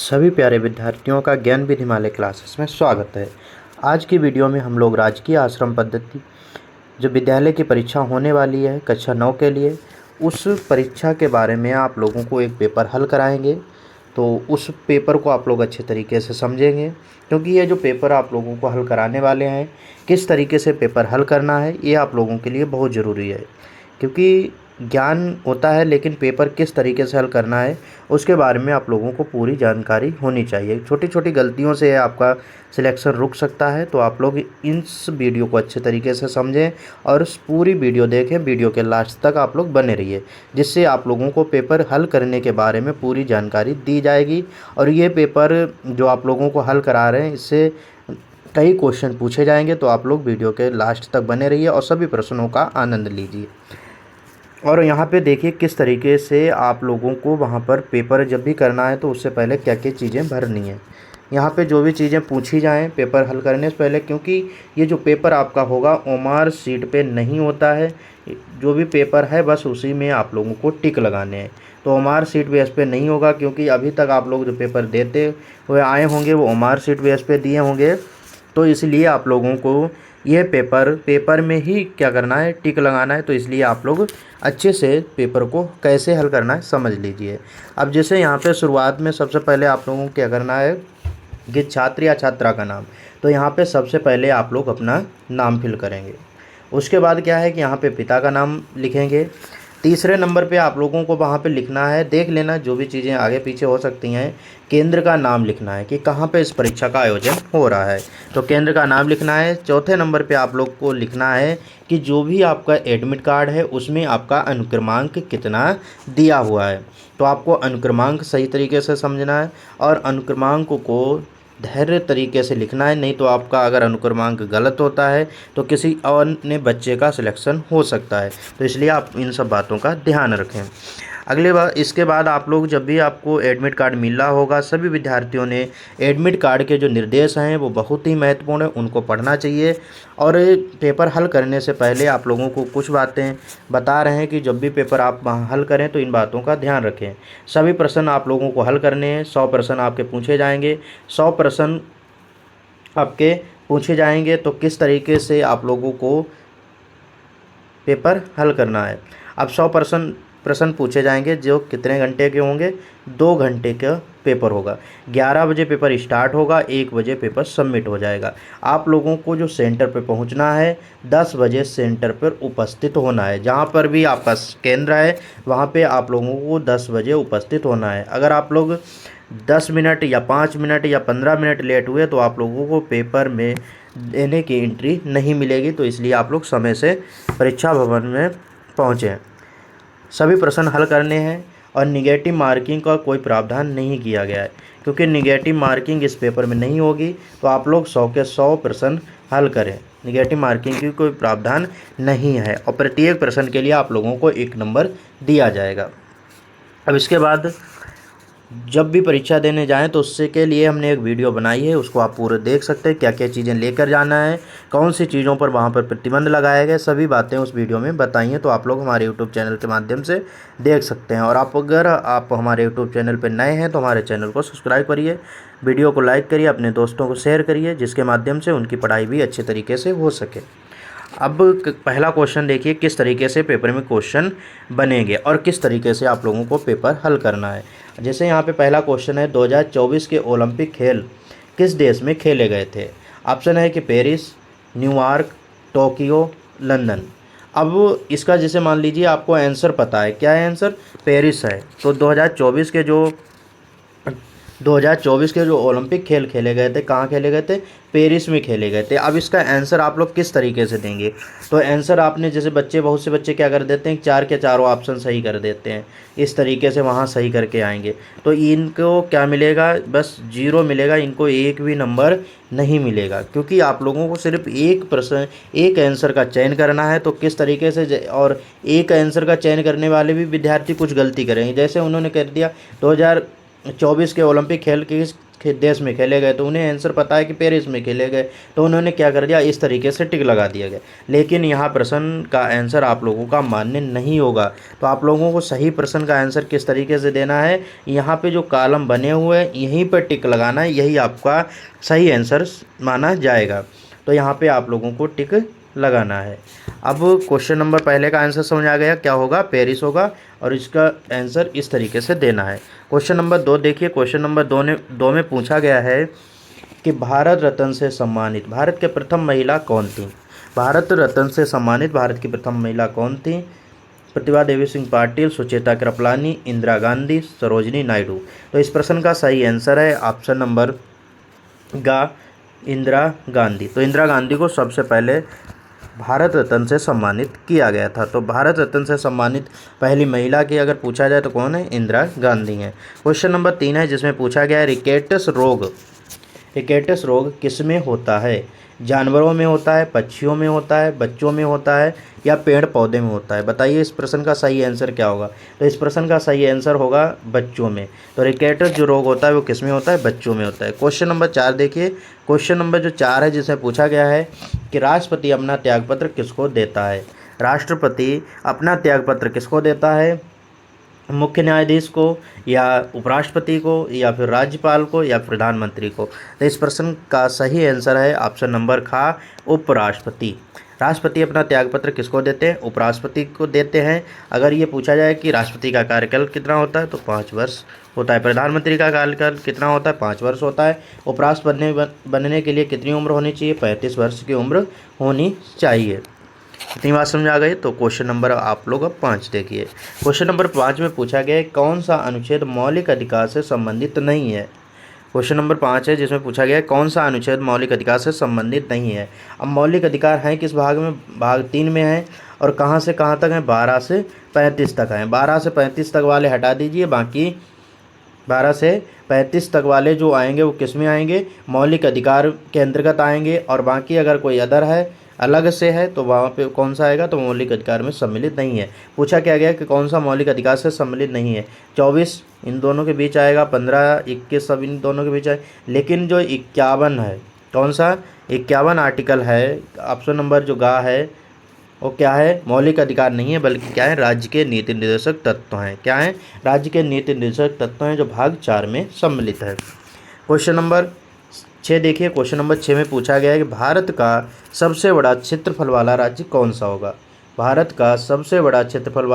सभी प्यारे विद्यार्थियों का ज्ञान विधि हिमालय क्लासेस में स्वागत है। आज की वीडियो में हम लोग राजकीय आश्रम पद्धति जो विद्यालय की परीक्षा होने वाली है कक्षा 9 के लिए, उस परीक्षा के बारे में आप लोगों को एक पेपर हल कराएंगे। तो उस पेपर को आप लोग अच्छे तरीके से समझेंगे, क्योंकि ये जो पेपर आप लोगों को हल कराने वाले हैं, किस तरीके से पेपर हल करना है, ये आप लोगों के लिए बहुत ज़रूरी है। क्योंकि ज्ञान होता है, लेकिन पेपर किस तरीके से हल करना है उसके बारे में आप लोगों को पूरी जानकारी होनी चाहिए। छोटी छोटी गलतियों से आपका सिलेक्शन रुक सकता है, तो आप लोग इस वीडियो को अच्छे तरीके से समझें और उस पूरी वीडियो देखें। वीडियो के लास्ट तक आप लोग बने रहिए, जिससे आप लोगों को पेपर हल करने के बारे में पूरी जानकारी दी जाएगी। और ये पेपर जो आप लोगों को हल करा रहे हैं, इससे कई क्वेश्चन पूछे जाएंगे, तो आप लोग वीडियो के लास्ट तक बने रहिए और सभी प्रश्नों का आनंद लीजिए। और यहाँ पे देखिए किस तरीके से आप लोगों को वहाँ पर पेपर जब भी करना है तो उससे पहले क्या क्या चीज़ें भरनी है। यहाँ पे जो भी चीज़ें पूछी जाएं पेपर हल करने से पहले, क्योंकि ये जो पेपर आपका होगा ओमार सीट पे नहीं होता है। जो भी पेपर है बस उसी में आप लोगों को टिक लगाने हैं। तो ओमार सीट बेस पे नहीं होगा, क्योंकि अभी तक आप लोग जो पेपर देते हुए आए होंगे वो ओमार सीट बेस पे दिए होंगे। तो इसलिए आप लोगों को ये पेपर में ही क्या करना है, टिक लगाना है। तो इसलिए आप लोग अच्छे से पेपर को कैसे हल करना है समझ लीजिए। अब जैसे यहाँ पे शुरुआत में सबसे पहले आप लोगों को क्या करना है कि छात्र या छात्रा का नाम, तो यहाँ पे सबसे पहले आप लोग अपना नाम फिल करेंगे। उसके बाद क्या है कि यहाँ पे पिता का नाम लिखेंगे। तीसरे नंबर पे आप लोगों को वहाँ पे लिखना है, देख लेना जो भी चीज़ें आगे पीछे हो सकती हैं, केंद्र का नाम लिखना है कि कहाँ पे इस परीक्षा का आयोजन हो रहा है, तो केंद्र का नाम लिखना है। चौथे नंबर पे आप लोग को लिखना है कि जो भी आपका एडमिट कार्ड है उसमें आपका अनुक्रमांक कितना दिया हुआ है। तो आपको अनुक्रमांक सही तरीके से समझना है और अनुक्रमांक को धैर्य तरीके से लिखना है, नहीं तो आपका अगर अनुक्रमांक गलत होता है तो किसी और ने बच्चे का सिलेक्शन हो सकता है। तो इसलिए आप इन सब बातों का ध्यान रखें। अगले बार इसके बाद आप लोग जब भी आपको एडमिट कार्ड मिल रहा होगा, सभी विद्यार्थियों ने एडमिट कार्ड के जो निर्देश हैं वो बहुत ही महत्वपूर्ण है, उनको पढ़ना चाहिए। और पेपर हल करने से पहले आप लोगों को कुछ बातें बता रहे हैं कि जब भी पेपर आप हल करें तो इन बातों का ध्यान रखें। सभी प्रश्न आप लोगों को हल करने हैं। 100 प्रश्न आपके पूछे जाएंगे। 100 प्रश्न आपके पूछे जाएंगे, तो किस तरीके से आप लोगों को पेपर हल करना है। अब 100 प्रश्न पूछे जाएंगे जो कितने घंटे के होंगे, 2 घंटे का पेपर होगा। 11 बजे पेपर स्टार्ट होगा, 1 बजे पेपर सबमिट हो जाएगा। आप लोगों को जो सेंटर पर पहुंचना है 10 बजे सेंटर पर उपस्थित होना है। जहां पर भी आपका केंद्र है वहां पे आप लोगों को 10 बजे उपस्थित होना है। अगर आप लोग 10 मिनट या 5 मिनट या 15 मिनट लेट हुए तो आप लोगों को पेपर में देने की एंट्री नहीं मिलेगी। तो इसलिए आप लोग समय से परीक्षा भवन में पहुँचें। सभी प्रश्न हल करने हैं और निगेटिव मार्किंग का कोई प्रावधान नहीं किया गया है, क्योंकि निगेटिव मार्किंग इस पेपर में नहीं होगी। तो आप लोग 100 के 100 प्रश्न हल करें। निगेटिव मार्किंग की कोई प्रावधान नहीं है और प्रत्येक प्रश्न के लिए आप लोगों को 1 नंबर दिया जाएगा। अब इसके बाद जब भी परीक्षा देने जाएं तो उससे के लिए हमने एक वीडियो बनाई है, उसको आप पूरे देख सकते हैं। क्या क्या चीज़ें लेकर जाना है, कौन सी चीज़ों पर वहां पर प्रतिबंध लगाया गया, सभी बातें उस वीडियो में बताई हैं। तो आप लोग हमारे यूट्यूब चैनल के माध्यम से देख सकते हैं। और अगर आप हमारे यूट्यूब चैनल पर नए हैं तो हमारे चैनल को सब्सक्राइब करिए, वीडियो को लाइक करिए, अपने दोस्तों को शेयर करिए, जिसके माध्यम से उनकी पढ़ाई भी अच्छे तरीके से हो सके। अब पहला क्वेश्चन देखिए किस तरीके से पेपर में क्वेश्चन बनेंगे और किस तरीके से आप लोगों को पेपर हल करना है। जैसे यहाँ पे पहला क्वेश्चन है, 2024 के ओलंपिक खेल किस देश में खेले गए थे। ऑप्शन है कि पेरिस, न्यूयॉर्क, टोक्यो, लंदन। अब इसका जैसे मान लीजिए आपको आंसर पता है, क्या है आंसर, पेरिस है। तो 2024 के जो ओलंपिक खेल खेले गए थे, कहाँ खेले गए थे, पेरिस में खेले गए थे। अब इसका आंसर आप लोग किस तरीके से देंगे, तो आंसर आपने जैसे बहुत से बच्चे क्या कर देते हैं, 4 के चारों ऑप्शन सही कर देते हैं, इस तरीके से वहाँ सही करके आएंगे। तो इनको क्या मिलेगा, बस 0 मिलेगा, इनको 1 भी नंबर नहीं मिलेगा, क्योंकि आप लोगों को सिर्फ एक आंसर का चयन करना है। तो किस तरीके से, और एक आंसर का चयन करने वाले भी विद्यार्थी कुछ गलती करेंगे। जैसे उन्होंने कर दिया 2024 के ओलंपिक खेल देश में खेले गए, तो उन्हें आंसर पता है कि पेरिस में खेले गए, तो उन्होंने क्या कर दिया, इस तरीके से टिक लगा दिया गया। लेकिन यहाँ प्रश्न का आंसर आप लोगों का मान्य नहीं होगा। तो आप लोगों को सही प्रश्न का आंसर किस तरीके से देना है, यहाँ पे जो कॉलम बने हुए हैं यहीं पर टिक लगाना है, यही आपका सही आंसर माना जाएगा। तो यहाँ पे आप लोगों को टिक लगाना है। अब क्वेश्चन नंबर पहले का आंसर समझ आ गया, क्या होगा, पेरिस होगा, और इसका आंसर इस तरीके से देना है। क्वेश्चन नंबर 2 देखिए, क्वेश्चन नंबर 2 में पूछा गया है कि भारत रत्न से सम्मानित भारत के प्रथम महिला कौन थी। भारत रत्न से सम्मानित भारत की प्रथम महिला कौन थी? प्रतिभा देवी सिंह पाटिल, सुचेता कृपलानी, इंदिरा गांधी, सरोजिनी नायडू। तो इस प्रश्न का सही आंसर है ऑप्शन नंबर गा, इंदिरा गांधी। तो इंदिरा गांधी को सबसे पहले भारत रत्न से सम्मानित किया गया था। तो भारत रत्न से सम्मानित पहली महिला की अगर पूछा जाए तो कौन है? इंदिरा गांधी हैं। क्वेश्चन नंबर 3 है जिसमें पूछा गया है रिकेटस रोग किस में होता है? जानवरों में होता है, पक्षियों में होता है, बच्चों में होता है, या पेड़ पौधे में होता है? बताइए इस प्रश्न का सही आंसर क्या होगा। तो इस प्रश्न का सही आंसर होगा बच्चों में। तो रिकेटस जो रोग होता है वो किस में होता है? बच्चों में होता है। क्वेश्चन नंबर 4 देखिए, क्वेश्चन नंबर जो 4 है जिसमें पूछा गया है कि राष्ट्रपति अपना त्यागपत्र किसको देता है? राष्ट्रपति अपना त्यागपत्र किसको देता है? मुख्य न्यायाधीश को, या उपराष्ट्रपति को, या फिर राज्यपाल को, या प्रधानमंत्री को? तो इस प्रश्न का सही आंसर है ऑप्शन नंबर खा, उपराष्ट्रपति। राष्ट्रपति अपना त्यागपत्र किसको देते हैं? उपराष्ट्रपति को देते हैं। अगर ये पूछा जाए कि राष्ट्रपति का कार्यकाल कितना होता है तो 5 वर्ष होता है। प्रधानमंत्री का कार्यकाल कितना होता है? 5 वर्ष होता है। उपराष्ट्रपति बनने के लिए कितनी उम्र होनी चाहिए? 35 वर्ष की उम्र होनी चाहिए। इतनी बात समझ आ गई। तो क्वेश्चन नंबर आप लोग अब 5 देखिए। क्वेश्चन नंबर 5 में पूछा गया है कौन सा अनुच्छेद मौलिक अधिकार से संबंधित नहीं है? क्वेश्चन नंबर 5 है जिसमें पूछा गया है कौन सा अनुच्छेद मौलिक अधिकार से संबंधित नहीं है। अब मौलिक अधिकार हैं किस भाग में? भाग 3 में है। और कहाँ से कहाँ तक हैं? 12 से 35 तक हैं। 12 से 35 तक वाले हटा दीजिए, बाकी 12 से 35 तक वाले जो आएंगे वो किस में आएंगे? मौलिक अधिकार के अंतर्गत आएंगे। और बाकी अगर कोई अदर है, अलग से है, तो वहाँ पे कौन सा आएगा? तो मौलिक अधिकार में सम्मिलित नहीं है। पूछा क्या गया कि कौन सा मौलिक अधिकार से सम्मिलित नहीं है? 24 इन दोनों के बीच आएगा, 15, 21 सब इन दोनों के बीच आए। लेकिन जो 51 है, कौन सा 51 आर्टिकल है, ऑप्शन नंबर जो गा है वो क्या है? मौलिक अधिकार नहीं है, बल्कि क्या है? राज्य के नीति निर्देशक तत्व हैं। क्या है? राज्य के नीति निर्देशक तत्व हैं जो भाग 4 में सम्मिलित है। क्वेश्चन नंबर 6 देखिए, क्वेश्चन नंबर 6 में पूछा गया है कि भारत का सबसे बड़ा क्षेत्रफल वाला राज्य कौन सा होगा? भारत का सबसे बड़ा क्षेत्रफल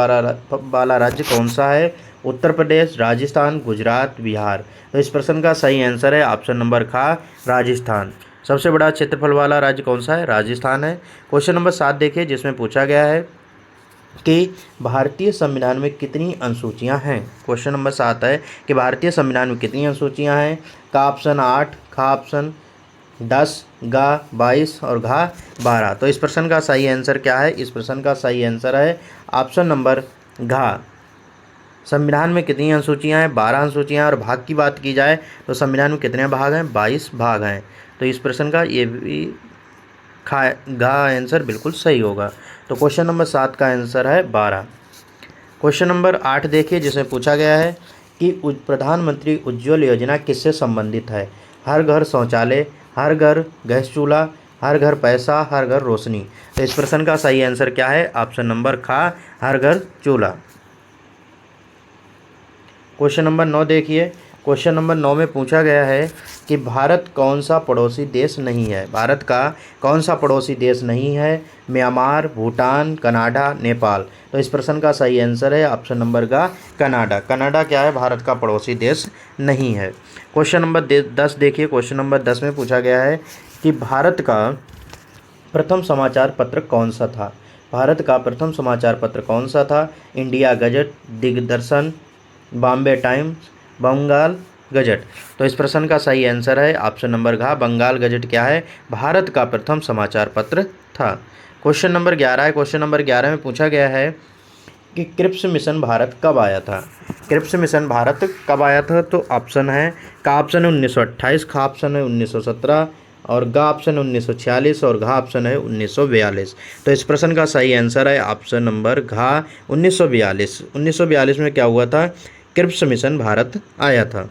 वाला राज्य कौन सा है? उत्तर प्रदेश, राजस्थान, गुजरात, बिहार? तो इस प्रश्न का सही आंसर है ऑप्शन नंबर खा, राजस्थान। सबसे बड़ा क्षेत्रफल वाला राज्य कौन सा है? राजस्थान है। क्वेश्चन नंबर 7 देखिए जिसमें पूछा गया है कि भारतीय संविधान में कितनी अनुसूचियां हैं? क्वेश्चन नंबर 7 है कि भारतीय संविधान में कितनी अनुसूचियां हैं? का ऑप्शन 8, खा ऑप्शन 10, गा 22 और घा 12। तो इस प्रश्न का सही आंसर क्या है? इस प्रश्न का सही आंसर है ऑप्शन नंबर घा। संविधान में कितनी अनुसूचियां हैं? 12 अनुसूचियां। और भाग की बात की जाए तो संविधान में कितने भाग हैं? 22 भाग हैं। तो इस प्रश्न का ये भी घा आंसर बिल्कुल सही होगा। तो क्वेश्चन नंबर 7 का आंसर है 12। क्वेश्चन नंबर 8 देखिए जिसमें पूछा गया है कि प्रधानमंत्री उज्ज्वल योजना किससे संबंधित है? हर घर शौचालय, हर घर गैस चूल्हा, हर घर पैसा, हर घर रोशनी? तो इस प्रश्न का सही आंसर क्या है? ऑप्शन नंबर खा, हर घर चूल्हा। क्वेश्चन नंबर 9 देखिए, क्वेश्चन नंबर 9 में पूछा गया है कि भारत कौन सा पड़ोसी देश नहीं है? भारत का कौन सा पड़ोसी देश नहीं है? Myanmar, Bhutan, Canada, Nepal? तो इस प्रश्न का सही आंसर है ऑप्शन नंबर का कनाडा। कनाडा क्या है? भारत का पड़ोसी देश नहीं है। क्वेश्चन नंबर 10 देखिए, क्वेश्चन नंबर 10 में पूछा गया है कि भारत का प्रथम समाचार पत्र कौन सा था? भारत का प्रथम समाचार पत्र कौन सा था? इंडिया गजट, दिग्दर्शन, बॉम्बे टाइम्स, बंगाल गजट? तो इस प्रश्न का सही आंसर है ऑप्शन नंबर घा, बंगाल गजट क्या है? भारत का प्रथम समाचार पत्र था। क्वेश्चन नंबर 11 है। क्वेश्चन नंबर 11 में पूछा गया है कि क्रिप्स मिशन भारत कब आया था? क्रिप्स मिशन भारत कब आया था? तो ऑप्शन है का ऑप्शन है 1928, खा ऑप्शन है 1917 और गा ऑप्शन 1946 और घा ऑप्शन है 1942। तो इस प्रश्न का सही आंसर है ऑप्शन नंबर घा, 1942। 1942 में क्या हुआ था? क्रिप्स मिशन भारत आया था।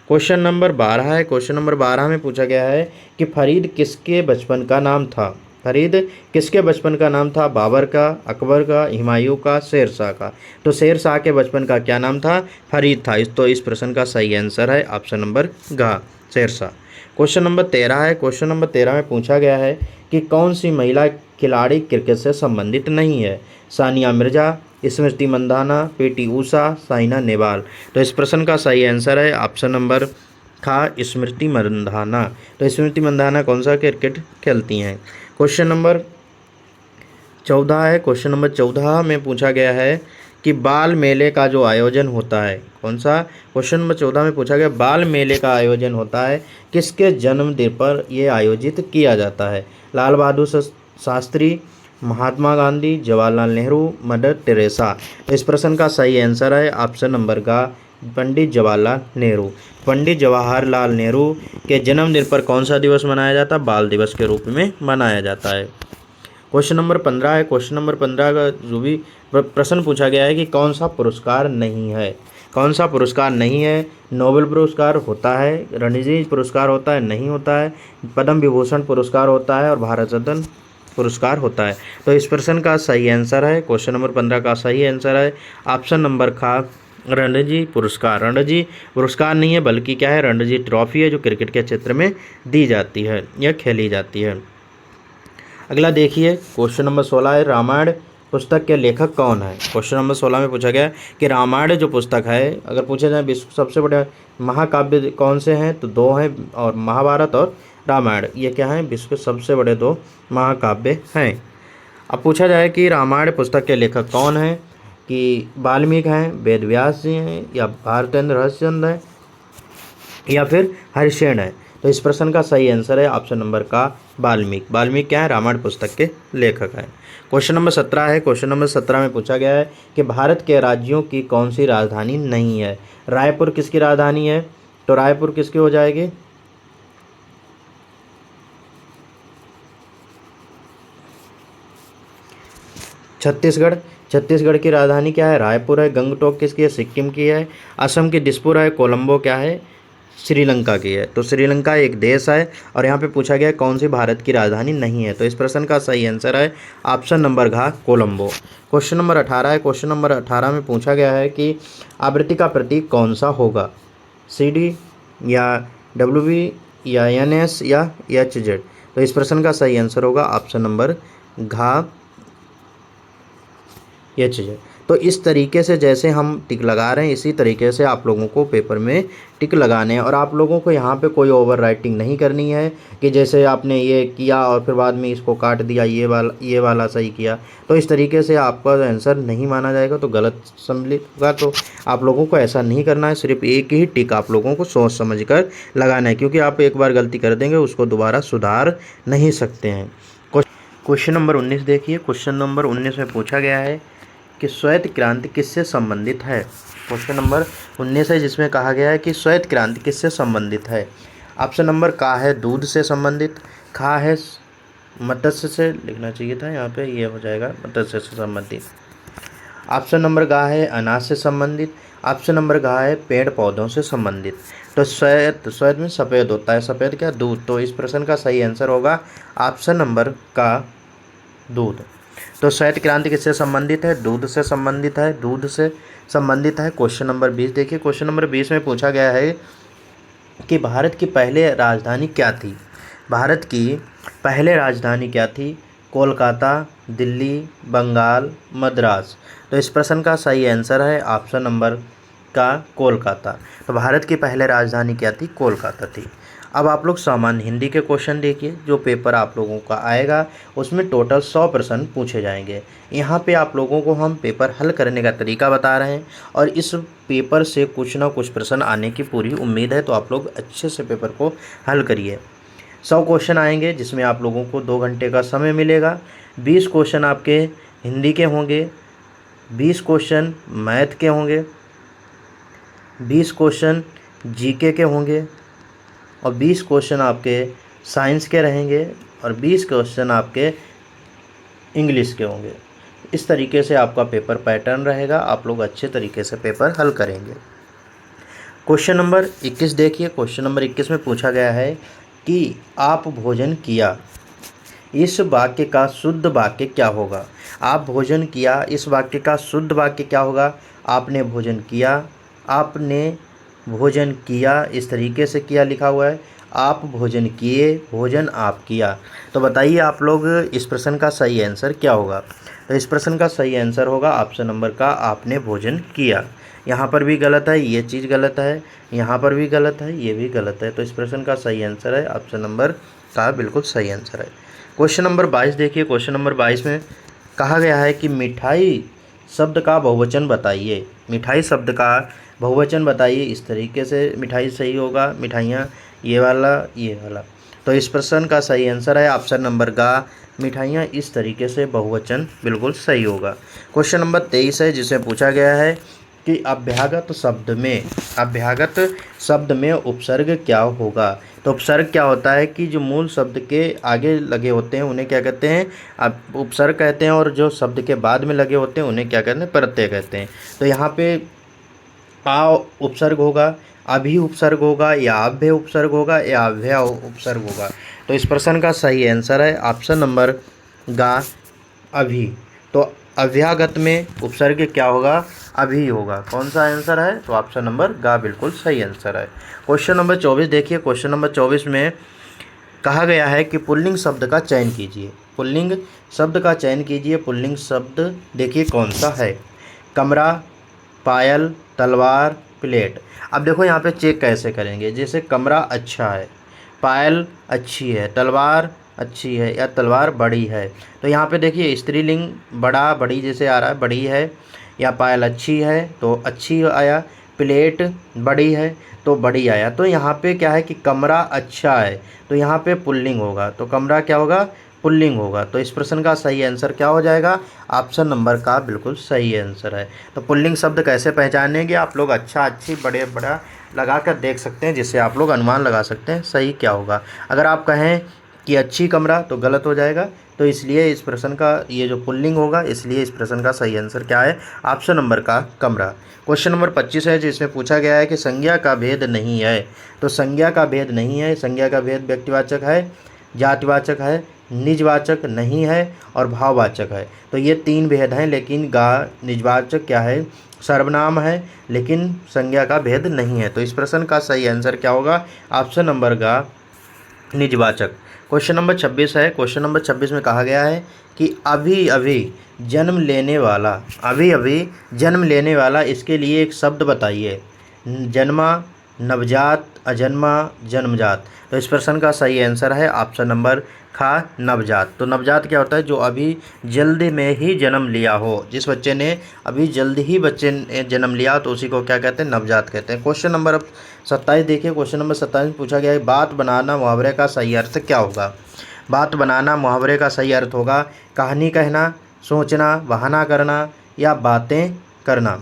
क्वेश्चन नंबर 12 है। क्वेश्चन नंबर 12 में पूछा गया है कि फरीद किसके बचपन का नाम था। फरीद किसके बचपन का नाम था? बाबर का, अकबर का, हुमायूं का, शेर शाह का। तो शेर शाह के बचपन का क्या नाम था? फरीद था। तो इस प्रश्न का सही आंसर है ऑप्शन नंबर घ, शेर शाह। क्वेश्चन नंबर 13 है। क्वेश्चन नंबर 13 में पूछा गया है कि कौन सी महिला खिलाड़ी क्रिकेट से संबंधित नहीं है? सानिया मिर्जा, स्मृति मंदाना, पीटी ऊषा, साइना नेहवाल। तो इस प्रश्न का सही आंसर है ऑप्शन नंबर खा, स्मृति मंदाना। तो स्मृति मंदाना कौन सा क्रिकेट खेलती हैं? क्वेश्चन नंबर 14 है। क्वेश्चन नंबर 14 में पूछा गया है कि बाल मेले का जो आयोजन होता है, कौन सा? क्वेश्चन नंबर 14 में पूछा गया बाल मेले का आयोजन होता है किसके जन्मदिन पर यह आयोजित किया जाता है? Lal Bahadur Shastri, Mahatma Gandhi, Jawaharlal Nehru, mother Teresa. तो इस प्रश्न का सही आंसर है ऑप्शन नंबर का पंडित जवाहरलाल नेहरू। पंडित जवाहरलाल नेहरू के जन्मदिन पर कौन सा दिवस मनाया जाता है? बाल दिवस के रूप में मनाया जाता है। क्वेश्चन नंबर 15 है। क्वेश्चन नंबर 15 का जो भी प्रश्न पूछा गया है कि कौन सा पुरस्कार नहीं है? कौन सा पुरस्कार नहीं है? नोबेल पुरस्कार होता है, रणजी पुरस्कार होता है, नहीं होता है, पद्म विभूषण पुरस्कार होता है और भारत रत्न पुरस्कार होता है। तो इस प्रश्न का सही आंसर है, क्वेश्चन नंबर 15 का सही आंसर है ऑप्शन नंबर खा, रणजी पुरस्कार। रणजी पुरस्कार नहीं है बल्कि क्या है? रणजी ट्रॉफी है जो क्रिकेट के क्षेत्र में दी जाती है या खेली जाती है। अगला देखिए क्वेश्चन नंबर 16 है, रामायण पुस्तक के लेखक कौन है? क्वेश्चन नंबर 16 में पूछा गया कि रामायण जो पुस्तक है, अगर पूछा जाए विश्व सबसे बड़े महाकाव्य कौन से हैं, तो दो हैं, और महाभारत और रामायण, ये क्या हैं? विश्व के सबसे बड़े दो महाकाव्य हैं। अब पूछा जाए कि रामायण पुस्तक के लेखक कौन हैं, कि वाल्मीकि हैं, वेद व्यास जी हैं, या भारतेंद्र हरिश्चंद्र हैं, या फिर हरिशेन है? तो इस प्रश्न का सही आंसर है ऑप्शन नंबर का वाल्मीकि। वाल्मीकि क्या है? रामायण पुस्तक के लेखक हैं। क्वेश्चन नंबर 17 है। क्वेश्चन नंबर 17 में पूछा गया है कि भारत के राज्यों की कौन सी राजधानी नहीं है? रायपुर किसकी राजधानी है? तो रायपुर किसकी हो जाएगी? छत्तीसगढ़। छत्तीसगढ़ की राजधानी क्या है? रायपुर है। गंगटोक किसकी है? सिक्किम की है। असम की दिसपुर है। कोलंबो क्या है? श्रीलंका की है। तो श्रीलंका एक देश है और यहाँ पे पूछा गया कौन सी भारत की राजधानी नहीं है? तो इस प्रश्न का सही आंसर है ऑप्शन नंबर घ, कोलंबो। क्वेश्चन नंबर 18 है। क्वेश्चन नंबर 18 में पूछा गया है कि आवृत्ति का प्रतीक कौन सा होगा? CD या WB या NS या HZ? तो इस प्रश्न का सही आंसर होगा ऑप्शन नंबर घ, HZ। तो इस तरीके से जैसे हम टिक लगा रहे हैं इसी तरीके से आप लोगों को पेपर में टिक लगाने हैं, और आप लोगों को यहाँ पे कोई ओवर राइटिंग नहीं करनी है कि जैसे आपने ये किया और फिर बाद में इसको काट दिया, ये वाला सही किया, तो इस तरीके से आपका आंसर नहीं माना जाएगा, तो गलत सम्मिलित होगा। तो आप लोगों को ऐसा नहीं करना है, सिर्फ एक ही टिक आप लोगों को सोच समझ कर लगाना है, क्योंकि आप एक बार गलती कर देंगे उसको दोबारा सुधार नहीं सकते हैं। क्वेश्चन नंबर 19 देखिए। क्वेश्चन नंबर 19 में पूछा गया है कि श्वेत क्रांति किससे संबंधित है? क्वेश्चन नंबर 19 है जिसमें कहा गया है कि श्वेत क्रांति किससे संबंधित है? ऑप्शन नंबर का है दूध से संबंधित, खा है मत्स्य से, लिखना चाहिए था यहाँ पे, ये हो जाएगा मत्स्य से संबंधित। ऑप्शन नंबर गा है अनाज से संबंधित। ऑप्शन नंबर गा है पेड़ पौधों से संबंधित। तो श्वेत में सफ़ेद होता है, सफ़ेद क्या? दूध। तो इस प्रश्न का सही आंसर होगा ऑप्शन नंबर का दूध। तो श्वेत क्रांति किससे संबंधित है? दूध से संबंधित है, दूध से संबंधित है। क्वेश्चन नंबर 20 देखिए। क्वेश्चन नंबर 20 में पूछा गया है कि भारत की पहले राजधानी क्या थी? भारत की पहले राजधानी क्या थी? कोलकाता, दिल्ली, बंगाल, मद्रास। तो इस प्रश्न का सही आंसर है ऑप्शन नंबर का कोलकाता। तो भारत की पहले राजधानी क्या थी? कोलकाता थी। अब आप लोग सामान्य हिंदी के क्वेश्चन देखिए, जो पेपर आप लोगों का आएगा उसमें टोटल 100 प्रश्न पूछे जाएंगे। यहाँ पे आप लोगों को हम पेपर हल करने का तरीका बता रहे हैं और इस पेपर से कुछ ना कुछ प्रश्न आने की पूरी उम्मीद है, तो आप लोग अच्छे से पेपर को हल करिए। 100 क्वेश्चन आएंगे जिसमें आप लोगों को 2 घंटे का समय मिलेगा। 20 क्वेश्चन आपके हिंदी के होंगे, 20 क्वेश्चन मैथ के होंगे, 20 क्वेश्चन जीके के होंगे और 20 क्वेश्चन आपके साइंस के रहेंगे और 20 क्वेश्चन आपके इंग्लिश के होंगे। इस तरीके से आपका पेपर पैटर्न रहेगा, आप लोग अच्छे तरीके से पेपर हल करेंगे। क्वेश्चन नंबर 21 देखिए। क्वेश्चन नंबर 21 में पूछा गया है कि आप भोजन किया, इस वाक्य का शुद्ध वाक्य क्या होगा। आप भोजन किया, इस वाक्य का शुद्ध वाक्य क्या होगा। आपने भोजन किया, आपने भोजन किया, इस तरीके से किया लिखा हुआ है। आप भोजन किए, भोजन आप किया। तो बताइए आप लोग इस प्रश्न का सही आंसर क्या होगा। तो इस प्रश्न का सही आंसर होगा ऑप्शन नंबर का, आपने भोजन किया। यहाँ पर भी गलत है, ये चीज़ गलत है, यहाँ पर भी गलत है, ये भी गलत है। तो इस प्रश्न का सही आंसर है ऑप्शन नंबर का, बिल्कुल सही आंसर है। क्वेश्चन नंबर 22 देखिए। क्वेश्चन नंबर 22 में कहा गया है कि मिठाई शब्द का बहुवचन बताइए। मिठाई शब्द का बहुवचन बताइए। इस तरीके से मिठाई सही होगा, मिठाइयाँ, ये वाला, ये वाला। तो इस प्रश्न का सही आंसर है ऑप्शन नंबर का, मिठाइयाँ इस तरीके से बहुवचन बिल्कुल सही होगा। क्वेश्चन नंबर 23 है, जिसमें पूछा गया है कि अभ्यागत शब्द में उपसर्ग क्या होगा। तो उपसर्ग क्या होता है कि जो मूल शब्द के आगे लगे होते हैं उन्हें क्या कहते हैं, अब उपसर्ग कहते हैं, और जो शब्द के बाद में लगे होते हैं उन्हें क्या कहते हैं, प्रत्यय कहते हैं। तो यहाँ पे आ उपसर्ग होगा, अभी उपसर्ग होगा, या अभ्य उपसर्ग होगा, या अभ्या उपसर्ग होगा। तो इस प्रश्न का सही आंसर है ऑप्शन नंबर गा, अभी। तो अभ्यागत में उपसर्ग क्या होगा, अभी होगा। कौन सा आंसर है, तो ऑप्शन नंबर गा बिल्कुल सही आंसर है। क्वेश्चन नंबर 24 देखिए। क्वेश्चन नंबर 24 में कहा गया है कि पुल्लिंग शब्द का चयन कीजिए। पुल्लिंग शब्द का चयन कीजिए। पुल्लिंग शब्द देखिए कौन सा है। कमरा, पायल, तलवार, प्लेट। अब देखो यहाँ पे चेक कैसे करेंगे। जैसे कमरा अच्छा है, पायल अच्छी है, तलवार अच्छी है, या तलवार बड़ी है। तो यहाँ पे देखिए स्त्रीलिंग बड़ा, बड़ी जैसे आ रहा है, बड़ी है, या पायल अच्छी है तो अच्छी आया, प्लेट बड़ी है तो बड़ी आया। तो यहाँ पे क्या है कि कमरा अच्छा है, तो यहाँ पे पुल्लिंग होगा। तो कमरा क्या होगा, पुल्लिंग होगा। तो इस प्रश्न का सही आंसर क्या हो जाएगा, ऑप्शन नंबर का बिल्कुल सही आंसर है। तो पुल्लिंग शब्द कैसे पहचानेंगे आप लोग, अच्छा, अच्छी, बड़े, बड़ा लगा कर देख सकते हैं, जिससे आप लोग अनुमान लगा सकते हैं सही क्या होगा। अगर आप कहें कि अच्छी कमरा तो गलत हो जाएगा। तो इसलिए इस प्रश्न का ये जो पुल्लिंग होगा, इसलिए इस प्रश्न का सही आंसर क्या है, ऑप्शन नंबर का कमरा। क्वेश्चन नंबर 25 है, जिसमें पूछा गया है कि संज्ञा का भेद नहीं है। तो संज्ञा का भेद नहीं है। संज्ञा का भेद व्यक्तिवाचक है, जातिवाचक है, निजवाचक नहीं है, और भाववाचक है। तो ये 3 भेद हैं, लेकिन गा निजवाचक क्या है, सर्वनाम है, लेकिन संज्ञा का भेद नहीं है। तो इस प्रश्न का सही आंसर क्या होगा, ऑप्शन नंबर का निजवाचक। क्वेश्चन नंबर 26 है। क्वेश्चन नंबर 26 में कहा गया है कि अभी अभी जन्म लेने वाला, अभी अभी जन्म लेने वाला, इसके लिए एक शब्द बताइए। जन्मा, नवजात, अजन्मा, जन्मजात। तो इस प्रश्न का सही आंसर है ऑप्शन नंबर खा, नवजात। तो नवजात क्या होता है, जो अभी जल्द में ही जन्म लिया हो। जिस बच्चे ने अभी जल्द ही बच्चे ने जन्म लिया तो उसी को क्या कहते हैं, नवजात कहते हैं। क्वेश्चन नंबर 27 देखिए। क्वेश्चन नंबर 27 में पूछा गया है बात बनाना मुहावरे का सही अर्थ क्या होगा। बात बनाना मुहावरे का सही अर्थ होगा कहानी कहना, सोचना, बहाना करना, या बातें करना।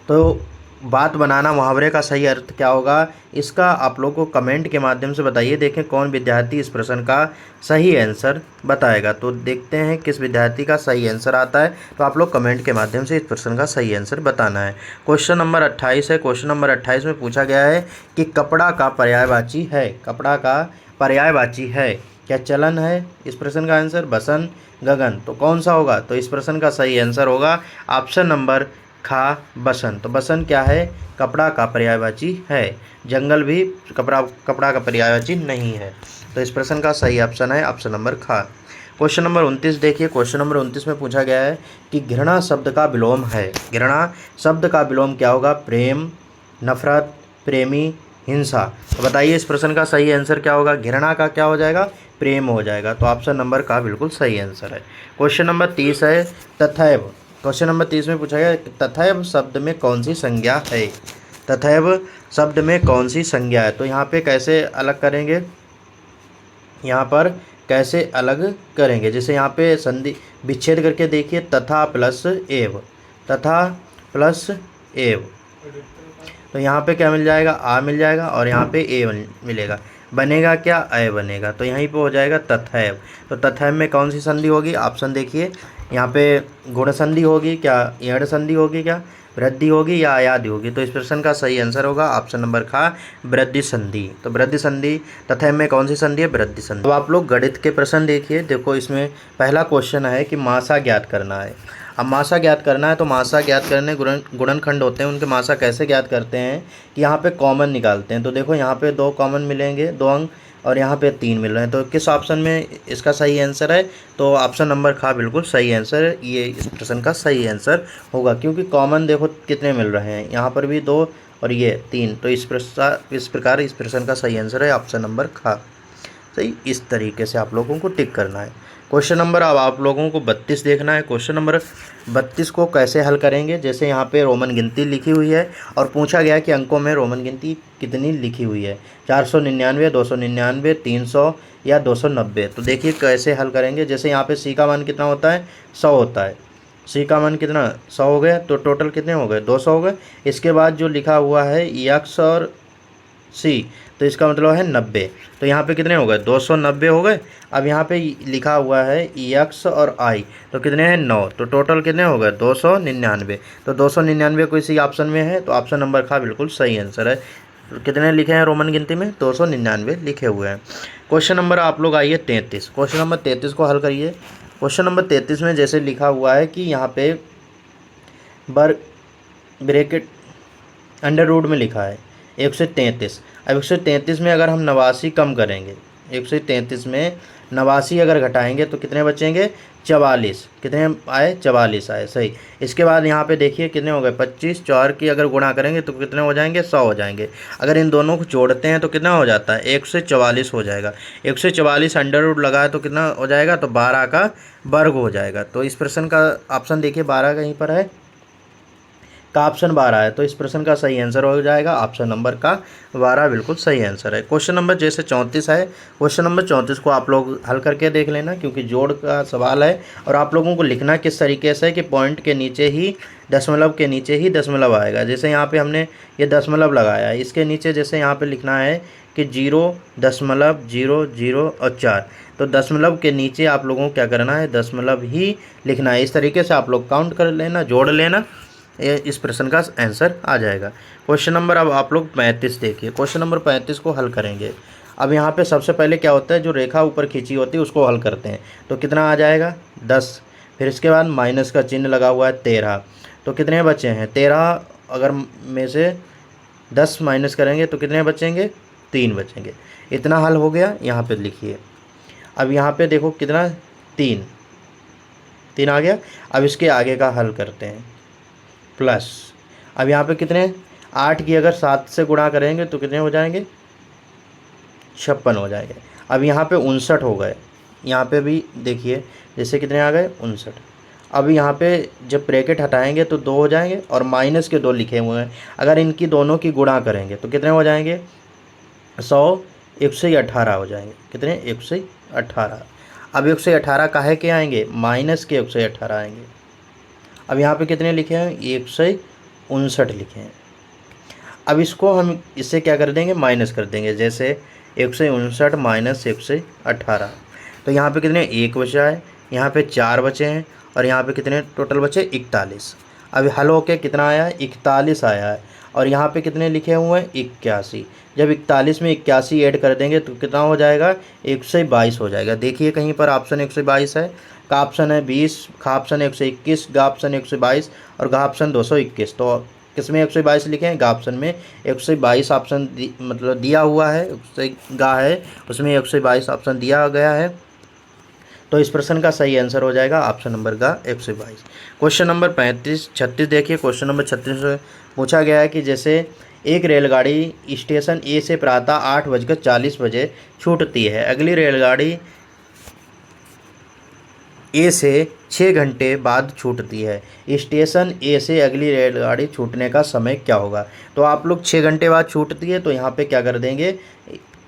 तो बात बनाना मुहावरे का सही अर्थ क्या होगा, इसका आप लोगों को कमेंट के माध्यम से बताइए। देखें कौन विद्यार्थी इस प्रश्न का सही आंसर बताएगा। तो देखते हैं किस विद्यार्थी का सही आंसर आता है। तो आप लोग कमेंट के माध्यम से इस प्रश्न का सही आंसर बताना है। क्वेश्चन नंबर 28 है। क्वेश्चन नंबर 28 में पूछा गया है कि कपड़ा का पर्यायवाची है। कपड़ा का पर्यायवाची है क्या, चलन है। इस प्रश्न का आंसर बसन, गगन। तो कौन सा होगा, तो इस प्रश्न का सही आंसर होगा ऑप्शन नंबर खा, बसन। तो बसन क्या है, कपड़ा का पर्यायवाची है। जंगल भी कपड़ा का पर्यायवाची नहीं है। तो इस प्रश्न का सही ऑप्शन है ऑप्शन नंबर खा। क्वेश्चन नंबर 29 देखिए। क्वेश्चन नंबर 29 में पूछा गया है कि घृणा शब्द का विलोम है। घृणा शब्द का विलोम क्या होगा, प्रेम, नफरत, प्रेमी, हिंसा। तो बताइए इस प्रश्न का सही आंसर क्या होगा। घृणा का क्या हो जाएगा, प्रेम हो जाएगा। तो ऑप्शन नंबर का बिल्कुल सही आंसर है। क्वेश्चन नंबर 30 है, तथैव। क्वेश्चन नंबर 30 में पूछा गया तथैव शब्द में कौन सी संज्ञा है। तथैव शब्द में कौन सी संज्ञा है। तो यहाँ पे कैसे अलग करेंगे, यहाँ पर कैसे अलग करेंगे। जैसे यहाँ पे संधि विच्छेद करके देखिए, तथा प्लस एव, तथा प्लस एव। तो यहाँ पे क्या मिल जाएगा, आ मिल जाएगा, और यहाँ पे ए मिलेगा। बनेगा क्या, अय बनेगा। तो यहीं पे हो जाएगा तथैव। तो तथैव में कौन सी संधि होगी, ऑप्शन देखिए। यहाँ पे गुण संधि होगी क्या, यण संधि होगी क्या, वृद्धि होगी या आयादी होगी। तो इस प्रश्न का सही आंसर होगा ऑप्शन नंबर खा, वृद्धि संधि। तो वृद्धि संधि तथा में कौन सी संधि है? वृद्धि संधि। अब आप लोग गणित के प्रश्न देखिए। देखो इसमें पहला क्वेश्चन है कि मासा ज्ञात करना है। अब मासा ज्ञात करना है तो मासा ज्ञात करने गुणनखंड होते हैं, उनके मासा कैसे ज्ञात करते हैं कि यहाँ पे कॉमन निकालते हैं। तो देखो यहाँ पे 2 कॉमन मिलेंगे, 2 अंक, और यहाँ पे 3 मिल रहे हैं। तो किस ऑप्शन में इसका सही आंसर है? तो ऑप्शन नंबर खा बिल्कुल सही आंसर है, ये इस प्रश्न का सही आंसर होगा, क्योंकि कॉमन देखो कितने मिल रहे हैं, यहाँ पर भी 2 और ये 3। तो इस प्रकार इस प्रश्न का सही आंसर है ऑप्शन नंबर खा। सही, इस तरीके से आप लोगों को टिक करना है। क्वेश्चन नंबर अब आप लोगों को 32 देखना है। क्वेश्चन नंबर 32 को कैसे हल करेंगे? जैसे यहाँ पे रोमन गिनती लिखी हुई है और पूछा गया कि अंकों में रोमन गिनती कितनी लिखी हुई है, 499, 299, 300 या 290। तो देखिए कैसे हल करेंगे। जैसे यहाँ पे सी का मान कितना होता है? 100 होता है। सी का मान कितना? 100 हो गया, तो टोटल कितने हो गए? 200 हो गए। इसके बाद जो लिखा हुआ है यक्स और सी, तो इसका मतलब है 90। तो यहाँ पे कितने हो गए? 290 हो गए। अब यहाँ पे लिखा हुआ है यक्स और आई, तो कितने हैं? 9। तो टोटल कितने हो गए? 299। तो 299 को इसी ऑप्शन में है, तो ऑप्शन नंबर खा बिल्कुल सही आंसर है। तो कितने लिखे हैं रोमन गिनती में? 299 लिखे हुए हैं। क्वेश्चन नंबर आप लोग आइए 33। क्वेश्चन नंबर 33 को हल करिए। क्वेश्चन नंबर 33 में जैसे लिखा हुआ है कि यहाँ पे ब्रैकेट अंडर रूट में लिखा है 133। अब 133 में अगर हम 89 कम करेंगे, 133 में 89 अगर घटाएंगे तो कितने बचेंगे? 44। कितने आए? 44 आए। सही। इसके बाद यहाँ पे देखिए कितने हो गए? 25। 4 की अगर गुणा करेंगे तो कितने हो जाएंगे? 100 हो जाएंगे। अगर इन दोनों को जोड़ते हैं तो कितना हो जाता है? 144 हो जाएगा। 144 अंडर रूट लगाए तो कितना हो जाएगा? तो 12 का वर्ग हो जाएगा। तो इस प्रश्न का ऑप्शन देखिए 12 कहीं पर है, का ऑप्शन 12 है। तो इस प्रश्न का सही आंसर हो जाएगा ऑप्शन नंबर का 12 बिल्कुल सही आंसर है। क्वेश्चन नंबर जैसे 34 है, क्वेश्चन नंबर 34 को आप लोग हल करके देख लेना, क्योंकि जोड़ का सवाल है और आप लोगों को लिखना किस तरीके से कि पॉइंट के नीचे ही दशमलव के नीचे ही दशमलव आएगा। जैसे यहाँ पे हमने ये दशमलव लगाया है, इसके नीचे जैसे यहाँ पे लिखना है कि 0.00 और 4, तो दशमलव के नीचे आप लोगों को क्या करना है? दशमलव ही लिखना है। इस तरीके से आप लोग काउंट कर लेना, जोड़ लेना, इस प्रश्न का आंसर आ जाएगा। क्वेश्चन नंबर अब आप लोग 35 देखिए। क्वेश्चन नंबर 35 को हल करेंगे। अब यहाँ पे सबसे पहले क्या होता है? जो रेखा ऊपर खींची होती है उसको हल करते हैं। तो कितना आ जाएगा? 10। फिर इसके बाद माइनस का चिन्ह लगा हुआ है 13। तो कितने बचे हैं? 13 अगर में से 10 माइनस करेंगे तो कितने बचेंगे? 3 बचेंगे। इतना हल हो गया। यहाँ पर लिखिए। अब यहाँ पर देखो कितना? 3 आ गया। अब इसके आगे का हल करते हैं प्लस। अब यहाँ पे कितने? 8 की अगर 7 से गुणा करेंगे तो कितने हो जाएंगे? 56 हो जाएंगे। अब यहाँ पे 59 हो गए। यहाँ पे भी देखिए जैसे कितने आ गए? 59। अब यहाँ पे जब ब्रैकेट हटाएंगे तो 2 हो जाएंगे और माइनस के 2 लिखे हुए हैं। अगर इनकी दोनों की गुणा करेंगे तो कितने हो जाएंगे? 100, 118 हो जाएंगे। कितने? 118। अब 118 काहे के आएंगे? माइनस के 118 आएंगे। अब यहाँ पे कितने लिखे हैं? 159 लिखे हैं। अब इसको हम इससे क्या कर देंगे? माइनस कर देंगे। जैसे 159 माइनस 118, तो यहाँ पे कितने? 1 बचा है, यहाँ पे 4 बचे हैं और यहाँ पे कितने टोटल बचे? 41। अब हल होके कितना आया है? 41 आया है। और यहाँ पे कितने लिखे हुए हैं? 81। जब 41 में 81 ऐड कर देंगे तो कितना हो जाएगा? 122 हो जाएगा। देखिए कहीं पर ऑप्शन 122 है, का ऑप्शन है 20, खा ऑप्शन 121, गा ऑप्शन 122 और गा ऑप्शन 221। तो किसमें 122 लिखे हैं? गा ऑप्शन में 122 ऑप्शन मतलब दिया हुआ है, उससे गा है उसमें 122 ऑप्शन दिया गया है। तो इस प्रश्न का सही आंसर हो जाएगा ऑप्शन नंबर का 122। क्वेश्चन नंबर 36 देखिए। क्वेश्चन नंबर 36 में पूछा गया है कि जैसे एक रेलगाड़ी स्टेशन ए से प्रातः 8:40 बजे छूटती है, अगली रेलगाड़ी ए से 6 घंटे बाद छूटती है, स्टेशन ए से अगली रेलगाड़ी छूटने का समय क्या होगा? तो आप लोग 6 घंटे बाद छूटती है तो यहाँ पे क्या कर देंगे?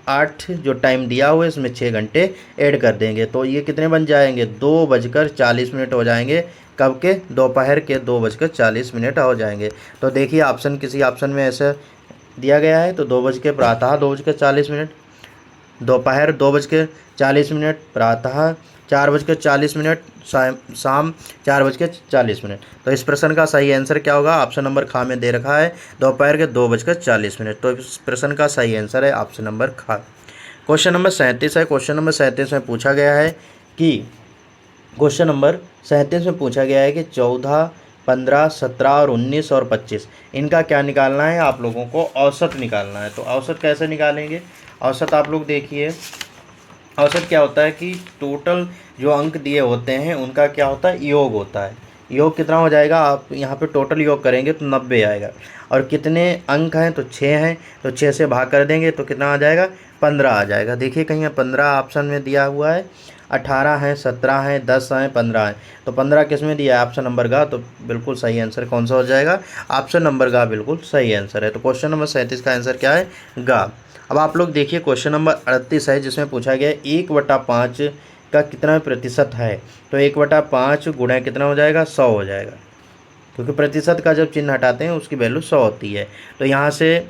8 जो टाइम दिया हुआ है इसमें 6 घंटे ऐड कर देंगे। तो ये कितने बन जाएंगे? 2:40 हो जाएंगे। कब के? दोपहर के 2:40 हो जाएंगे। तो देखिए ऑप्शन किसी ऑप्शन में ऐसे दिया गया है, तो 2:40 दोपहर 2:40 प्रातः 4:40 शाम 4:40। तो इस प्रश्न का सही आंसर क्या होगा? ऑप्शन नंबर खा में दे रखा है दोपहर के 2:40। तो इस प्रश्न का सही आंसर है ऑप्शन नंबर खा। क्वेश्चन नंबर 37 है। क्वेश्चन नंबर 37 में पूछा गया है कि 14, 15, 17 और 19 और 25 इनका क्या निकालना है? आप लोगों को औसत निकालना है। तो औसत कैसे निकालेंगे? औसत आप लोग देखिए, औसत क्या होता है कि टोटल जो अंक दिए होते हैं उनका क्या होता है? योग होता है। योग कितना हो जाएगा? आप यहाँ पे टोटल योग करेंगे तो 90 आएगा। और कितने अंक हैं? तो 6 हैं, तो 6 से भाग कर देंगे तो कितना आ जाएगा? 15 आ जाएगा। देखिए कहीं 15 ऑप्शन में दिया हुआ है, 18 हैं, 17 हैं, 10 हैं, 15 हैं। तो 15 किस में दिया है? ऑप्शन नंबर गा। तो बिल्कुल सही आंसर कौन सा हो जाएगा? ऑप्शन नंबर गा बिल्कुल सही आंसर है। तो क्वेश्चन नंबर 37 का आंसर क्या है? गा। अब आप लोग देखिए क्वेश्चन नंबर 38 है, जिसमें पूछा गया है 1/5 का कितना प्रतिशत है? तो 1/5 गुणा कितना हो जाएगा? 100 हो जाएगा, क्योंकि प्रतिशत का जब चिन्ह हटाते हैं उसकी वैल्यू 100 होती है। तो यहाँ से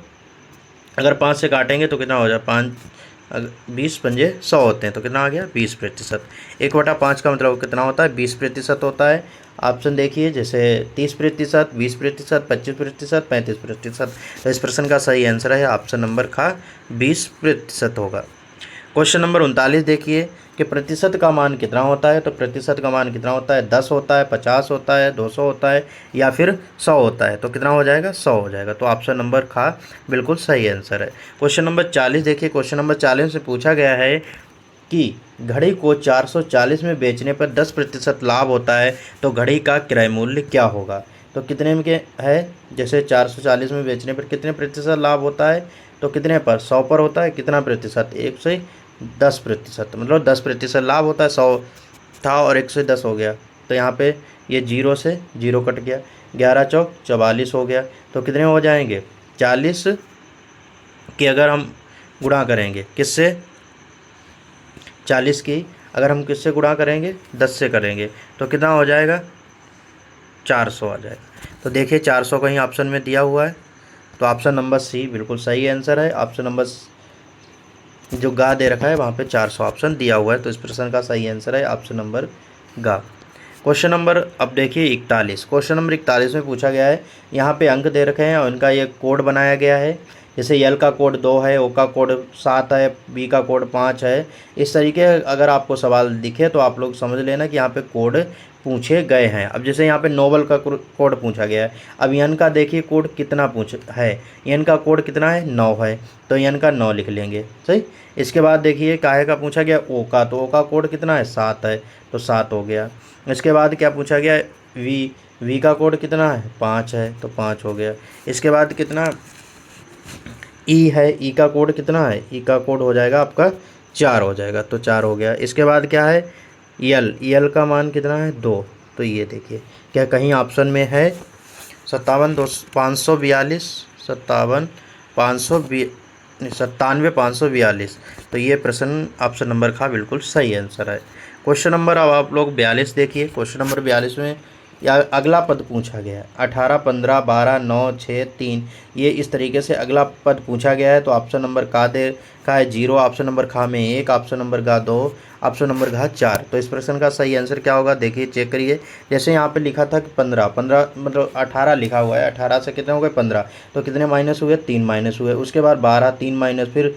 अगर 5 से काटेंगे तो कितना हो जाए? 5 20 पंजे 100 होते हैं, तो कितना आ गया? 20%। 1/5 का मतलब कितना होता है? 20% होता है। ऑप्शन देखिए, जैसे 30%, 20%, 25%, 35%। तो इस प्रश्न का सही आंसर है ऑप्शन नंबर खा, 20% होगा। क्वेश्चन नंबर 39 देखिए कि प्रतिशत का मान कितना होता है? तो प्रतिशत का मान कितना होता है? 10 होता है, 50 होता है, 200 होता है या फिर 100 होता है। तो कितना हो जाएगा? 100 हो जाएगा। तो ऑप्शन नंबर खा बिल्कुल सही आंसर है। क्वेश्चन नंबर 40 देखिए, क्वेश्चन नंबर 40 से पूछा गया है कि घड़ी को 440 में बेचने पर 10% लाभ होता है, तो घड़ी का क्रय मूल्य क्या होगा? तो कितने में के है? जैसे 440 में बेचने पर कितने प्रतिशत लाभ होता है? तो कितने पर? 100 पर होता है। कितना प्रतिशत? 110%। मतलब 10% लाभ होता है। 100 था और 110 हो गया, तो यहाँ पे ये 0 से 0 कट गया। 11 चौक 44 हो गया। तो कितने हो जाएंगे? 40 की अगर हम गुणा करेंगे किससे? 40 की अगर हम किससे गुणा करेंगे? 10 से करेंगे तो कितना हो जाएगा? 400 आ जाएगा। तो देखिए 400 कहीं ऑप्शन में दिया हुआ है, तो ऑप्शन नंबर सी बिल्कुल सही आंसर है। ऑप्शन नंबर जो गा दे रखा है वहाँ पे 400 ऑप्शन दिया हुआ है, तो इस प्रश्न का सही आंसर है ऑप्शन नंबर गा। क्वेश्चन नंबर अब देखिए 41। क्वेश्चन नंबर 41 में पूछा गया है, यहाँ पे अंक दे रखे हैं और इनका ये कोड बनाया गया है। जैसे एल का कोड 2 है, ओ का कोड 7 है, बी का कोड 5 है। इस तरीके अगर आपको सवाल दिखे तो आप लोग समझ लेना कि यहाँ पे कोड पूछे गए हैं। अब जैसे यहाँ पे नोबल का कोड पूछा गया है, अब एन का देखिए कोड कितना पूछ है? एन का कोड कितना है? 9 है, तो एन का 9 लिख लेंगे। सही। इसके बाद देखिए काहे का पूछा गया? ओ का, तो ओ का कोड कितना है? 7 है, तो 7 हो गया। इसके बाद क्या पूछा गया? वी का कोड कितना है? 5 है, तो 5 हो गया। इसके बाद कितना? ई है, ई का कोड कितना है? ई का कोड हो जाएगा आपका 4 हो जाएगा, तो 4 हो गया। इसके बाद क्या है? यल का मान कितना है? 2। तो ये देखिए क्या कहीं ऑप्शन में है? 542, 542। तो ये प्रश्न ऑप्शन नंबर का बिल्कुल सही आंसर है। क्वेश्चन नंबर अब आप लोग 42 देखिए। क्वेश्चन नंबर 42 में या अगला पद पूछा गया है 18, 15, 12, 9, 6, 3। ये इस तरीके से अगला पद पूछा गया है। तो ऑप्शन नंबर का है 0, ऑप्शन नंबर खा में 1, ऑप्शन नंबर गा 2, ऑप्शन नंबर घा 4। तो इस प्रश्न का सही आंसर क्या होगा? देखिए चेक करिए। जैसे यहाँ पे लिखा था कि 15 मतलब 18 लिखा हुआ है, 18 से कितने हो गए? 15। तो कितने माइनस हुए? 3 माइनस हुए। उसके बाद 12, 3 माइनस, फिर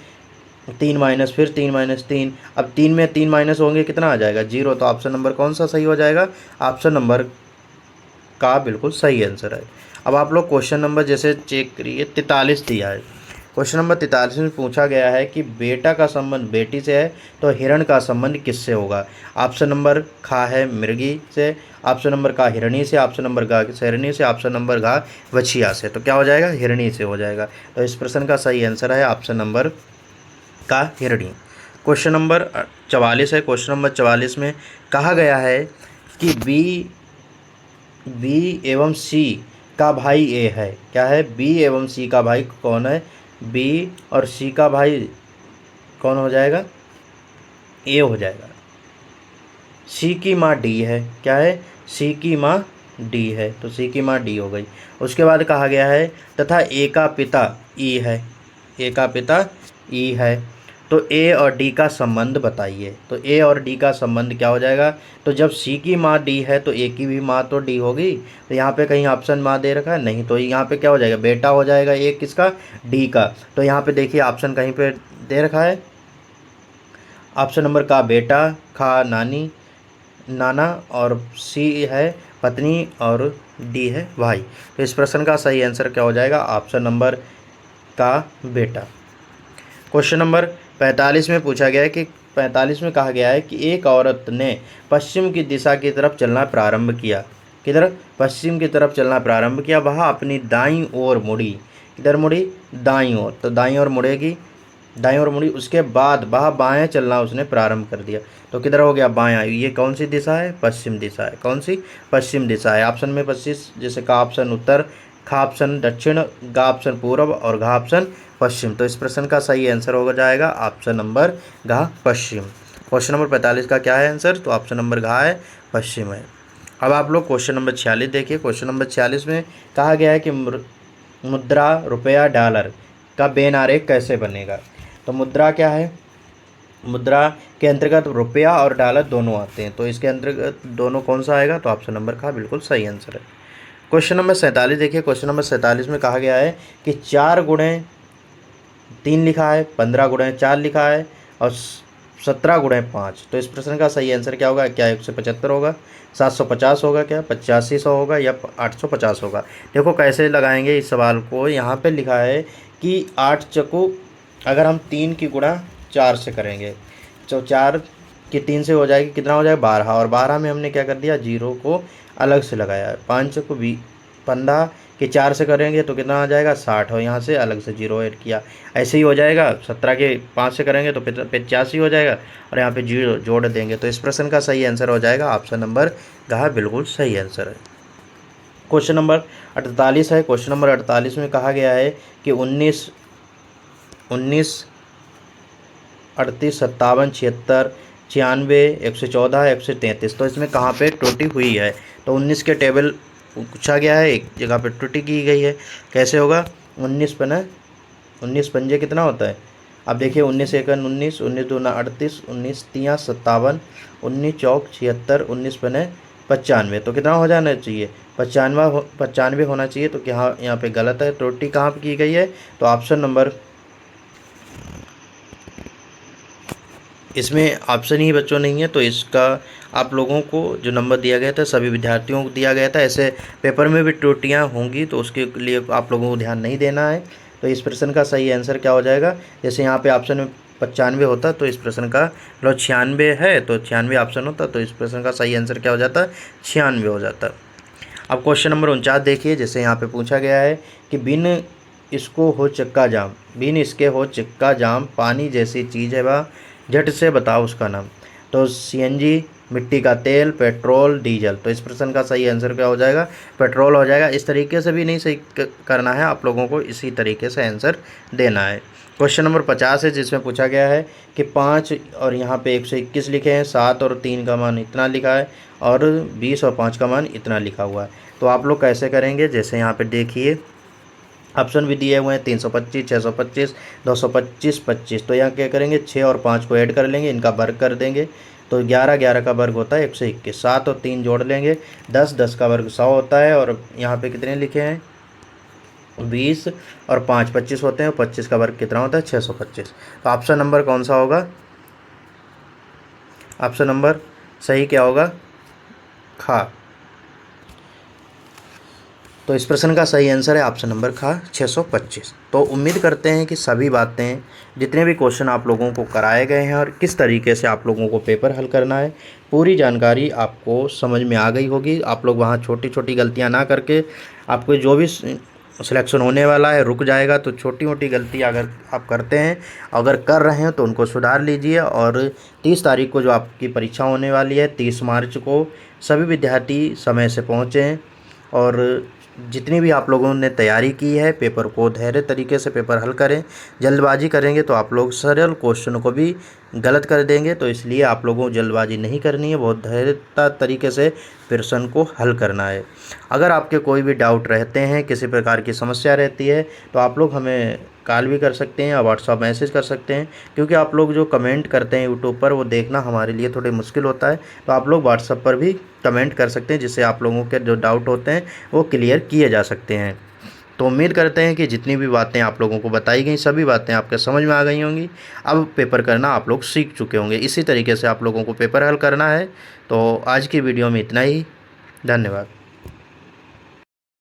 3 माइनस, फिर 3 माइनस 3। अब 3 में 3 माइनस होंगे, कितना आ जाएगा? 0। तो ऑप्शन नंबर कौन सा सही हो जाएगा? ऑप्शन नंबर का बिल्कुल सही आंसर है। अब आप लोग क्वेश्चन नंबर जैसे चेक करिए 43 दिया है। क्वेश्चन नंबर 43 में पूछा गया है कि बेटा का संबंध बेटी से है, तो हिरण का संबंध किससे होगा? ऑप्शन नंबर खा है मृगी से, ऑप्शन नंबर का हिरणी से, ऑप्शन नंबर गा शेरनी से, ऑप्शन नंबर घा वछिया से। तो क्या हो जाएगा? हिरणी से हो जाएगा। तो इस प्रश्न का सही आंसर है ऑप्शन नंबर का हिरणी। क्वेश्चन नंबर 44 है। क्वेश्चन नंबर 44 में कहा गया है कि बी एवं सी का भाई ए है। क्या है? बी एवं सी का भाई कौन है? बी और सी का भाई कौन हो जाएगा? ए हो जाएगा। सी की माँ डी है। क्या है? सी की माँ डी है, तो सी की माँ डी हो गई। उसके बाद कहा गया है तथा ए का पिता ई है। ए का पिता ई है। तो ए और डी का संबंध बताइए। तो ए और डी का संबंध क्या हो जाएगा? तो जब सी की माँ डी है तो ए की भी माँ तो डी होगी। तो यहाँ पे कहीं ऑप्शन माँ दे रखा है नहीं, तो यहाँ पे क्या हो जाएगा? बेटा हो जाएगा ए किसका? डी का। तो यहाँ पे देखिए ऑप्शन कहीं पे दे रखा है, ऑप्शन नंबर का बेटा, खा नानी नाना, और सी है पत्नी, और डी है भाई। तो इस प्रश्न का सही आंसर क्या हो जाएगा? ऑप्शन नंबर का बेटा। क्वेश्चन नंबर 45 में पूछा गया है कि 45 में कहा गया है कि एक औरत ने पश्चिम की दिशा की तरफ चलना प्रारंभ किया। किधर? पश्चिम की तरफ चलना प्रारंभ किया। वह अपनी दाईं ओर मुड़ी। किधर मुड़ी? दाईं ओर। तो दाईं ओर मुड़ेगी, दाईं ओर मुड़ी। उसके बाद वह बाएं चलना उसने प्रारंभ कर दिया। तो किधर हो गया? बायां। ये कौन सी दिशा है? पश्चिम दिशा है। कौन सी? पश्चिम दिशा है। ऑप्शन में 25, जैसे का ऑप्शन उत्तर, खा ऑप्शन दक्षिण, गा ऑप्शन पूर्व, और घा ऑप्शन पश्चिम। तो इस प्रश्न का सही आंसर हो जाएगा ऑप्शन नंबर घा पश्चिम। क्वेश्चन नंबर 45 का क्या है आंसर? तो ऑप्शन नंबर घा है, पश्चिम है। अब आप लोग क्वेश्चन नंबर 46 देखिए। क्वेश्चन नंबर 46 में कहा गया है कि मुद्रा, रुपया, डॉलर का बेन आरेख कैसे बनेगा? तो मुद्रा क्या है? मुद्रा के अंतर्गत रुपया और डॉलर दोनों आते हैं। तो इसके अंतर्गत दोनों कौन सा आएगा? तो ऑप्शन नंबर का बिल्कुल सही आंसर है। क्वेश्चन नंबर 47 देखिए। क्वेश्चन नंबर 47 में कहा गया है कि 4 गुणे 3 लिखा है, 15 गुणे 4 लिखा है, और 17 गुणे 5। तो इस प्रश्न का सही आंसर क्या होगा? क्या 175 होगा, 750 होगा, क्या 8500 होगा, या 850 होगा? देखो कैसे लगाएंगे इस सवाल को। यहाँ पे लिखा है कि 8 चक्कू, अगर हम 3 की गुणा 4 से करेंगे तो 4 की 3 से हो जाएगी, कितना हो जाएगा? 12, और 12 में हमने क्या कर दिया? जीरो को अलग से लगाया है। 5 चक्कू 15 के 4 से करेंगे तो कितना आ जाएगा? 60, और यहाँ से अलग से जीरो ऐड किया। ऐसे ही हो जाएगा। 17 के 5 से करेंगे तो 85 हो जाएगा, और यहाँ पे जीरो जोड़ देंगे। तो इस प्रश्न का सही आंसर हो जाएगा ऑप्शन नंबर घ, बिल्कुल सही आंसर है। क्वेश्चन नंबर 48 है। क्वेश्चन नंबर 48 में कहा गया है कि 19, 38, 57, 76, 96, 114, 133। तो इसमें कहाँ पे त्रुटि हुई है? तो 19 के टेबल पूछा गया है, एक जगह पे त्रुटि की गई है। कैसे होगा? 19 पना 19 पंजे कितना होता है? अब देखिए 19 एकन 19, 19 दूना 38, 19 तियाँ 57, 19 चौक 76, 19 पने 95। तो कितना हो जाना चाहिए? 95 होना चाहिए। तो क्या यहाँ पे गलत है? त्रुटि कहाँ पे की गई है? तो ऑप्शन नंबर, इसमें ऑप्शन ही बच्चों नहीं है। तो इसका आप लोगों को जो नंबर दिया गया था सभी विद्यार्थियों को दिया गया था। ऐसे पेपर में भी त्रुटियां होंगी तो उसके लिए आप लोगों को ध्यान नहीं देना है। तो इस प्रश्न का सही आंसर क्या हो जाएगा? जैसे यहाँ पे ऑप्शन में 95 होता तो इस प्रश्न का, मतलब 96 है तो 96 ऑप्शन होता, तो इस प्रश्न का सही आंसर क्या हो जाता? 96 हो जाता। अब क्वेश्चन नंबर 49 देखिए। जैसे यहाँ पे पूछा गया है कि बिन इसको हो चक्का जाम, बिन इसके हो चक्का जाम, पानी जैसी चीज़ है वह, झट से बताओ उसका नाम। तो सीएनजी, मिट्टी का तेल, पेट्रोल, डीजल। तो इस प्रश्न का सही आंसर क्या हो जाएगा? पेट्रोल हो जाएगा। इस तरीके से भी नहीं सही करना है आप लोगों को, इसी तरीके से आंसर देना है। क्वेश्चन नंबर 50 है, जिसमें पूछा गया है कि 5 और यहाँ पे 121 लिखे हैं, 7 और 3 का मान इतना लिखा है, और 20 और 5 का मान इतना लिखा हुआ है। तो आप लोग कैसे करेंगे? जैसे यहाँ पे देखिए ऑप्शन भी दिए हुए हैं, 325, 625, 225, 25। तो यहाँ क्या करेंगे? 6 और 5 को ऐड कर लेंगे, इनका वर्ग कर देंगे। तो 11, 11 का वर्ग होता है 121। 7 और 3 जोड़ लेंगे, 10, 10 का वर्ग 100 होता है। और यहाँ पे कितने लिखे हैं? 20 और 5 25 होते हैं, 25 का वर्ग कितना होता है? 625। तो ऑप्शन नंबर कौन सा होगा? ऑप्शन नंबर सही क्या होगा? खा। तो इस प्रश्न का सही आंसर है ऑप्शन नंबर खा, 625। तो उम्मीद करते हैं कि सभी बातें, जितने भी क्वेश्चन आप लोगों को कराए गए हैं और किस तरीके से आप लोगों को पेपर हल करना है, पूरी जानकारी आपको समझ में आ गई होगी। आप लोग वहाँ छोटी छोटी गलतियाँ ना करके, आपको जो भी सिलेक्शन होने वाला है रुक जाएगा। तो छोटी मोटी गलती अगर आप करते हैं, अगर कर रहे हैं तो उनको सुधार लीजिए। और 30 तारीख को जो आपकी परीक्षा होने वाली है, 30 मार्च को, सभी विद्यार्थी समय से पहुँचें। और जितनी भी आप लोगों ने तैयारी की है, पेपर को धैर्य तरीके से पेपर हल करें। जल्दबाजी करेंगे तो आप लोग सरल क्वेश्चन को भी गलत कर देंगे। तो इसलिए आप लोगों को जल्दबाजी नहीं करनी है, बहुत धैर्यता तरीके से प्रश्न को हल करना है। अगर आपके कोई भी डाउट रहते हैं, किसी प्रकार की समस्या रहती है, तो आप लोग हमें कॉल भी कर सकते हैं या व्हाट्सअप मैसेज कर सकते हैं, क्योंकि आप लोग जो कमेंट करते हैं यूट्यूब पर वो देखना हमारे लिए थोड़े मुश्किल होता है। तो आप लोग व्हाट्सअप पर भी कमेंट कर सकते हैं, जिससे आप लोगों के जो डाउट होते हैं वो क्लियर किए जा सकते हैं। तो उम्मीद करते हैं कि जितनी भी बातें आप लोगों को बताई गई सभी बातें आपके समझ में आ गई होंगी। अब पेपर करना आप लोग सीख चुके होंगे। इसी तरीके से आप लोगों को पेपर हल करना है। तो आज की वीडियो में इतना ही। धन्यवाद।